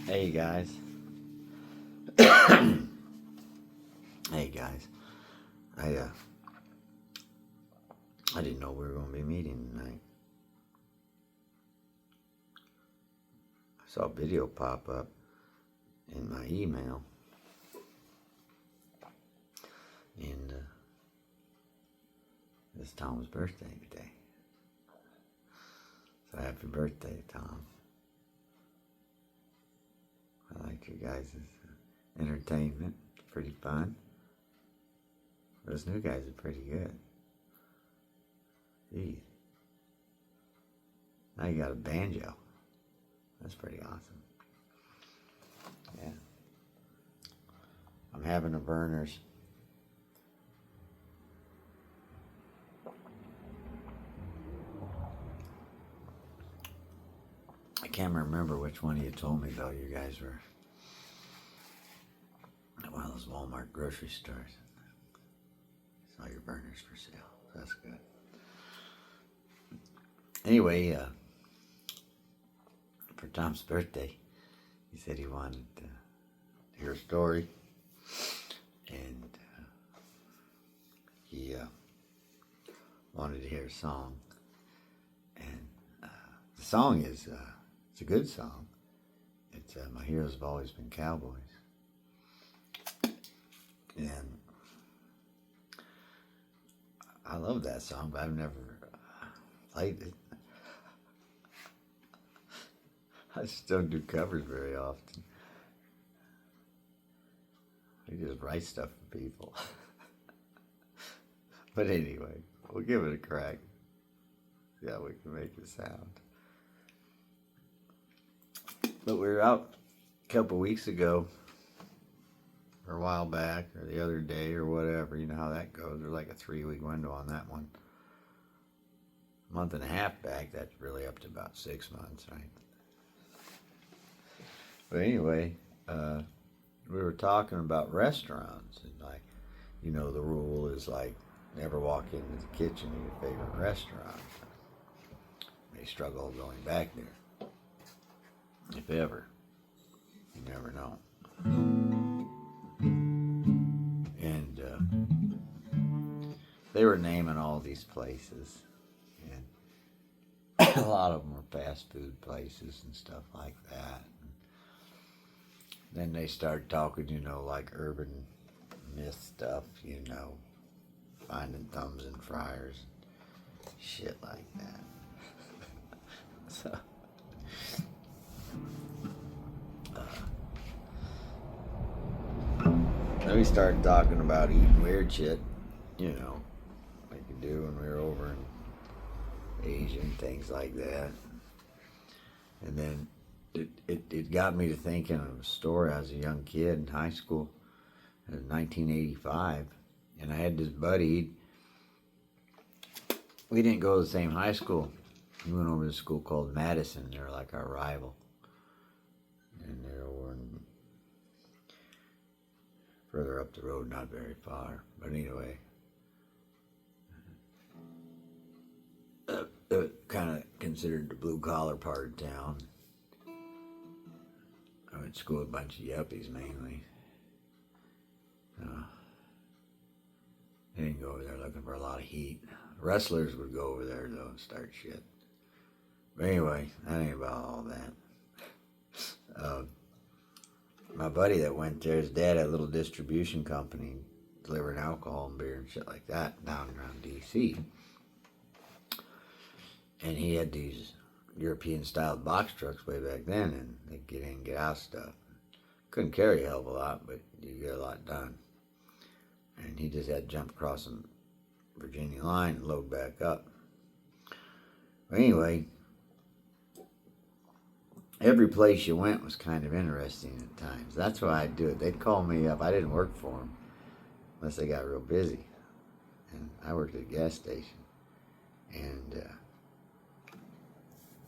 Hey guys. Hey guys. I uh I didn't know we were gonna be meeting tonight. I saw a video pop up in my email, and it's Tom's birthday today. So happy birthday, Tom. I like you guys' entertainment. It's pretty fun. Those new guys are pretty good. Geez. Now you got a banjo. That's pretty awesome. Yeah. I'm having a burners. I can't remember which one of you told me though. You guys were at one of those Walmart grocery stores. Saw your burners for sale. That's good. Anyway, for Tom's birthday, he said he wanted to hear a story, and he wanted to hear a song. And the song is it's a good song. It's My Heroes Have Always Been Cowboys, and I love that song, but I've never played it. I just don't do covers very often. I just write stuff for people. But anyway, we'll give it a crack. See how we can make it sound. But we were out a couple weeks ago, or a while back, or the other day, or whatever. You know how that goes. There's like a 3-week window on that one. A month and a half back, that's really up to about 6 months, right? But anyway, we were talking about restaurants, and like, you know, the rule is like never walk into the kitchen of your favorite restaurant. They struggle going back there, if ever. You never know. And they were naming all these places, and a lot of them were fast food places and stuff like that. Then they started talking, you know, like urban myth stuff, you know, finding thumbs in fryers, shit like that. So, then we started talking about eating weird shit, you know, like you do when we were over in Asia and things like that. And then it got me to thinking of a story. I was a young kid in high school in 1985, and I had this buddy. We didn't go to the same high school. He went over to a school called Madison. They were like our rival. And they're over further up the road, not very far. But anyway, kind of considered the blue-collar part of town. I went to school with a bunch of yuppies, mainly. They didn't go over there looking for a lot of heat. Wrestlers would go over there, though, and start shit. But anyway, that ain't about all that. My buddy that went there, his dad had a little distribution company delivering alcohol and beer and shit like that down around D.C. And he had these European-style box trucks way back then, and they'd get in and get out stuff. Couldn't carry a hell of a lot, but you get a lot done. And he just had to jump across the Virginia line and load back up. But anyway, every place you went was kind of interesting at times. That's why I'd do it. They'd call me up. I didn't work for them unless they got real busy. And I worked at a gas station. And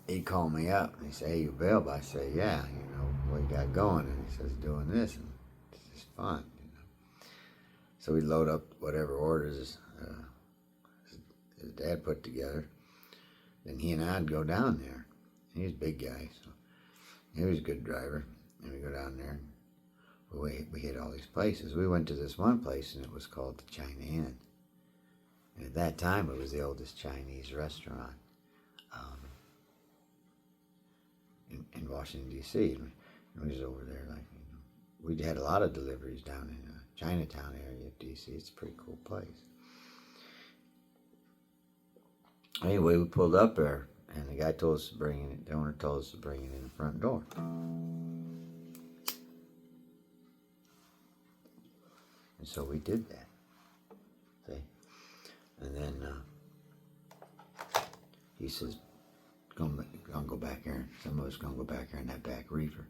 he'd call me up and he'd say, "Hey, you available?" I say, "Yeah, you know, what you got going?" And he says, "Doing this," and it's just fun, you know. So we'd load up whatever orders his dad put together. Then he and I'd go down there. He was a big guy, so he was a good driver. And we go down there, and we hit all these places. We went to this one place, and it was called the China Inn. And at that time, it was the oldest Chinese restaurant in Washington, D.C. And we was over there, like, we had a lot of deliveries down in the Chinatown area of D.C. It's a pretty cool place. Anyway, we pulled up there, and the guy told us to bring it. The owner told us to bring it in the front door. And so we did that. See? And then he says, gonna go back there. Some of us gonna go back there in that back reefer,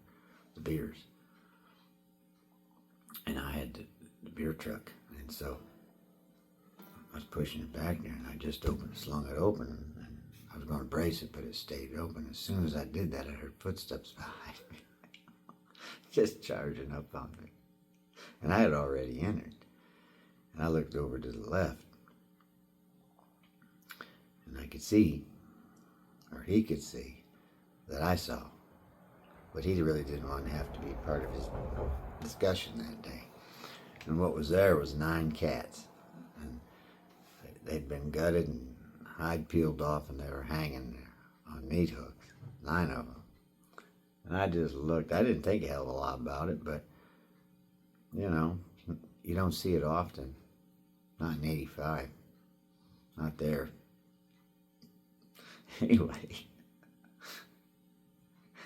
the beers. And I had the beer truck, and so I was pushing it back there, and I just slung it open, and I was going to brace it, but it stayed open. As soon as I did that, I heard footsteps behind me, just charging up on me. And I had already entered, and I looked over to the left, and I could see, or he could see, that I saw, but he really didn't want to have to be part of his discussion that day. And what was there was 9 cats, and they'd been gutted and hide peeled off, and they were hanging there on meat hooks, 9 of them. And I just looked. I didn't think a hell of a lot about it, but you know, you don't see it often. Not in '85. Not there. Anyway,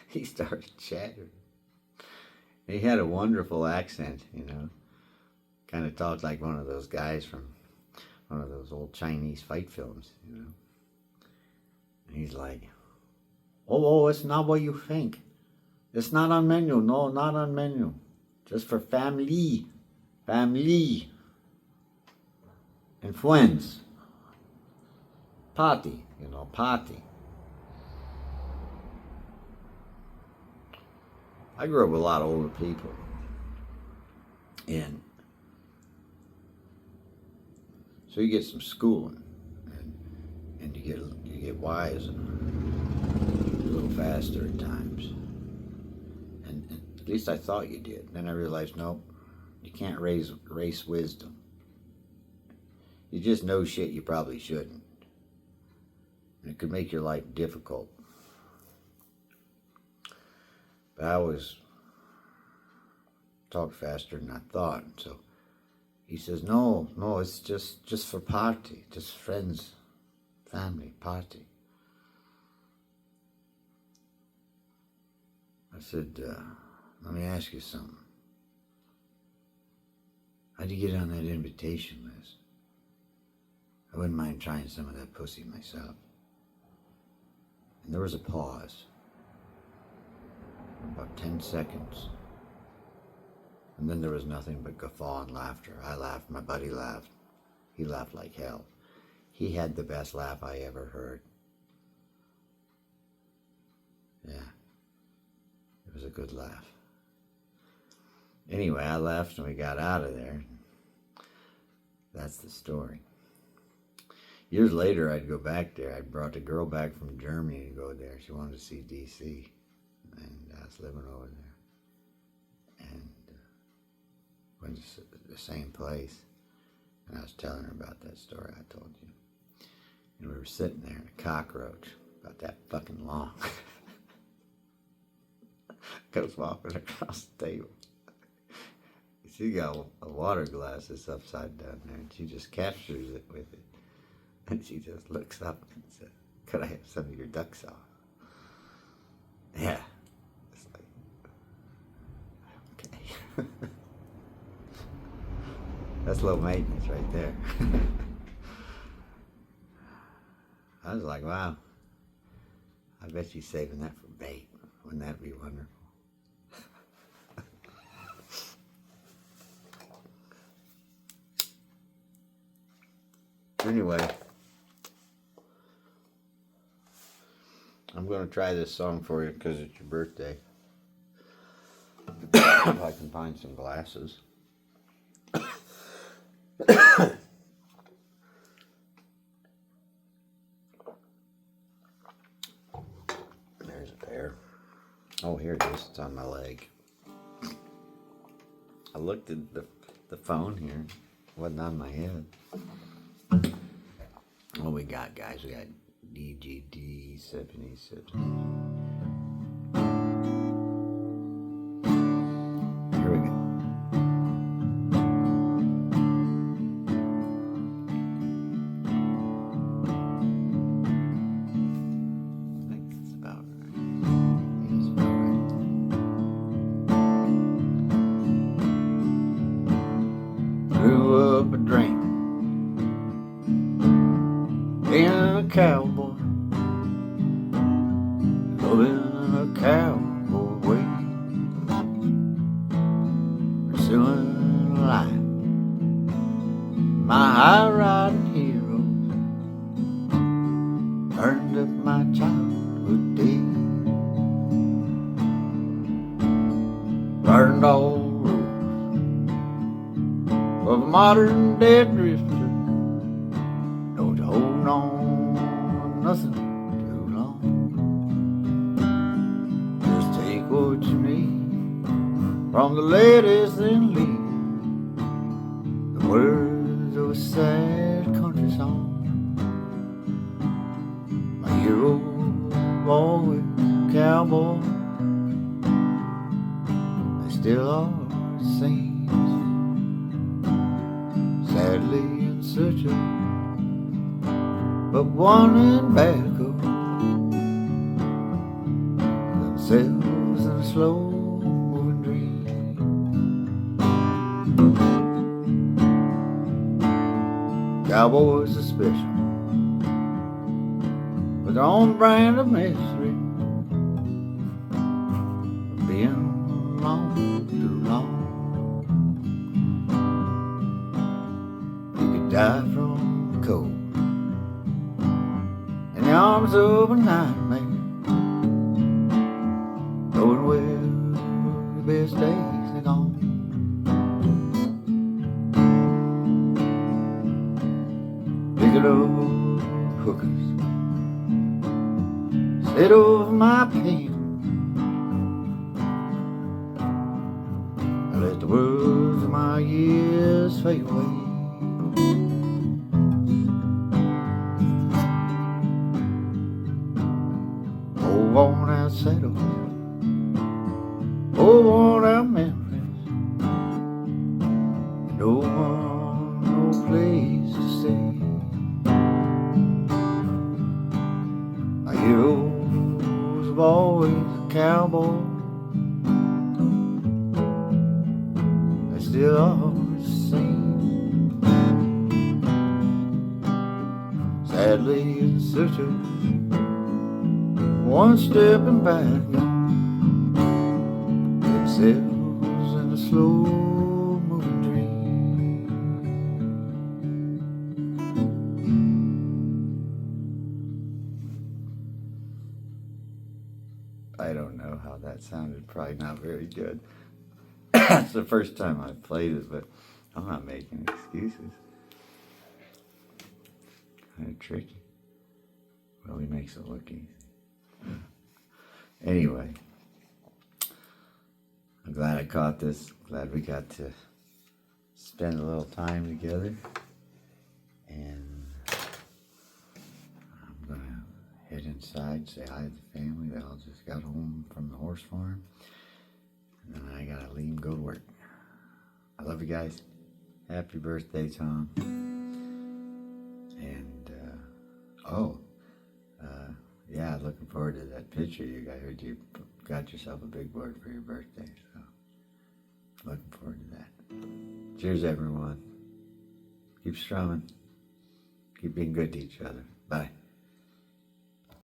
he started chattering. He had a wonderful accent, you know. Kind of talked like one of those guys from one of those old Chinese fight films, you know. And he's like, oh, it's not what you think. It's not on menu. No, not on menu. Just for family. Family. And friends. Party, you know, party. I grew up with a lot of older people. And so you get some schooling, and you get wise and a little faster at times. And at least I thought you did. Then I realized, nope, you can't race wisdom. You just know shit you probably shouldn't. And it could make your life difficult. But I always talked faster than I thought. So he says, no, it's just for party, just friends, family, party. I said, let me ask you something. How'd you get on that invitation list? I wouldn't mind trying some of that pussy myself. And there was a pause. About 10 seconds. And then there was nothing but guffaw and laughter. I laughed, my buddy laughed. He laughed like hell. He had the best laugh I ever heard. Yeah. It was a good laugh. Anyway, I left and we got out of there. That's the story. Years later, I'd go back there. I brought a girl back from Germany to go there. She wanted to see D.C. And I was living over there. And went to the same place. And I was telling her about that story I told you. And we were sitting there, and a cockroach, about that fucking long, goes walking across the table. She got a water glass that's upside down there, and she just captures it with it. And she just looks up and says, could I have some of your duck sauce? Yeah. It's like, okay. That's low maintenance right there. I was like, wow. I bet she's saving that for bait. Wouldn't that be wonderful? Anyway, I'm going to try this song for you because it's your birthday. If I can find some glasses. There's a pair. Oh, here it is. It's on my leg. I looked at the phone here. It wasn't on my head. What we got, guys? We got DGD 77. Here we go. I think it's about right. It's about right. Grew up a dream, being a cowboy, living a cowboy way, pursuing life. My high riding heroes burned up my childhood days, burned all rules of a modern day drifter. Don't hold on to nothing too long. Just take what you need from the ladies and leave the words of a sad country song. My hero, always cowboy, they still are the same. Sadly in search of but one in back of themselves in a slow moving dream. Cowboys are special with their own brand of mystery, being alone too long. You could die from cold in the arms of a nightmare, knowing where the best days are gone. Picking up hookers, sit over my pen. I let the words of my years fade away. Worn out saddles, oh, worn out memories, no one, no place to stay. My heroes have always a cowboy, they still are the same. Sadly in search of one stepping back themselves in a slow moving dream. I don't know how that sounded, probably not very good. It's the first time I've played it, but I'm not making excuses. Kind of tricky. Well, he makes it look easy. Anyway, I'm glad I caught this. Glad we got to spend a little time together. And I'm gonna head inside, say hi to the family. They all just got home from the horse farm. And then I gotta leave and go to work. I love you guys. Happy birthday, Tom. And, yeah, looking forward to that picture. I heard you got yourself a big board for your birthday, so looking forward to that. Cheers, everyone. Keep strumming. Keep being good to each other. Bye.